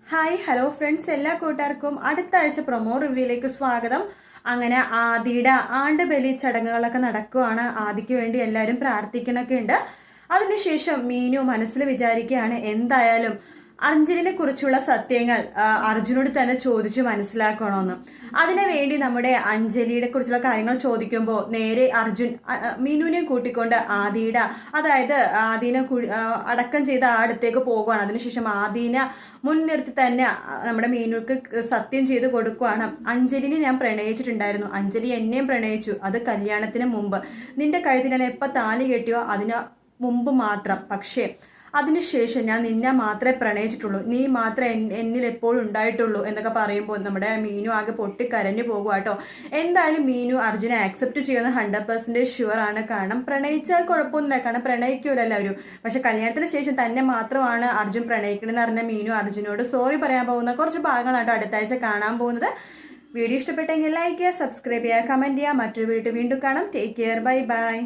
Hi hello friends, എല്ലാ കൂട്ടുകാർക്കും അടുത്ത ആഴ്ച പ്രൊമോ റിവ്യൂയിലേക്ക് സ്വാഗതം. അങ്ങനെ ആദിയുടെ ആണ്ടുബലി ചടങ്ങുകളൊക്കെ നടക്കുവാണ്. ആദിക്ക് വേണ്ടി എല്ലാവരും പ്രാർത്ഥിക്കണൊക്കെ ഉണ്ട്. അതിനുശേഷം മീനു മനസ്സിൽ വിചാരിക്കുകയാണ്, എന്തായാലും അഞ്ജലിനെ കുറിച്ചുള്ള സത്യങ്ങൾ അർജുനോട് തന്നെ ചോദിച്ച് മനസ്സിലാക്കണമെന്ന്. അതിനു വേണ്ടി നമ്മുടെ അഞ്ജലിയെ കുറിച്ചുള്ള കാര്യങ്ങൾ ചോദിക്കുമ്പോൾ നേരെ അർജുൻ മീനുവിനെ കൂട്ടിക്കൊണ്ട് അതായത് ആദീനെ അടക്കം ചെയ്ത അടുത്തേക്ക് പോകുവാണ്. അതിനുശേഷം ആദീനെ മുൻനിർത്തി തന്നെ നമ്മുടെ മീനുക്ക് സത്യം ചെയ്ത് കൊടുക്കുവാണ്. അഞ്ജലിനെ ഞാൻ പ്രണയിച്ചിട്ടുണ്ടായിരുന്നു, അഞ്ജലി എന്നെയും പ്രണയിച്ചു, അത് കല്യാണത്തിന് മുമ്പ്. നിന്റെ കഴുത്തിൽ ഞാൻ എപ്പോൾ താലി കെട്ടിയോ അതിന് മുമ്പ് മാത്രം. പക്ഷേ അതിനുശേഷം ഞാൻ നിന്നെ മാത്രമേ പ്രണയിച്ചിട്ടുള്ളൂ, നീ മാത്രമേ എന്നിൽ എപ്പോഴും ഉണ്ടായിട്ടുള്ളൂ എന്നൊക്കെ പറയുമ്പോൾ നമ്മുടെ മീനു ആകെ പൊട്ടിക്കരഞ്ഞു പോകുക കേട്ടോ. എന്തായാലും മീനു അർജുനെ ആക്സെപ്റ്റ് ചെയ്യുന്ന 100% ഷുവർ ആണ്. കാരണം പ്രണയിച്ചാൽ കുഴപ്പമൊന്നുമില്ല, കാരണം പ്രണയിക്കൂല എല്ലാവരും. പക്ഷെ കല്യാണത്തിന് ശേഷം തന്നെ മാത്രമാണ് അർജുൻ പ്രണയിക്കണമെന്ന് പറഞ്ഞ മീനു അർജുനോട് സോറി പറയാൻ പോകുന്ന കുറച്ച് ഭാഗങ്ങളാട്ടോ അടുത്ത ആഴ്ച കാണാൻ പോകുന്നത്. വീഡിയോ ഇഷ്ടപ്പെട്ടെങ്കിൽ ലൈക്ക് ചെയ്യുക, സബ്സ്ക്രൈബ് ചെയ്യുക, കമന്റ് ചെയ്യുക. മറ്റൊരു വീഡിയോ വീണ്ടും കാണാം. Take care, bye bye.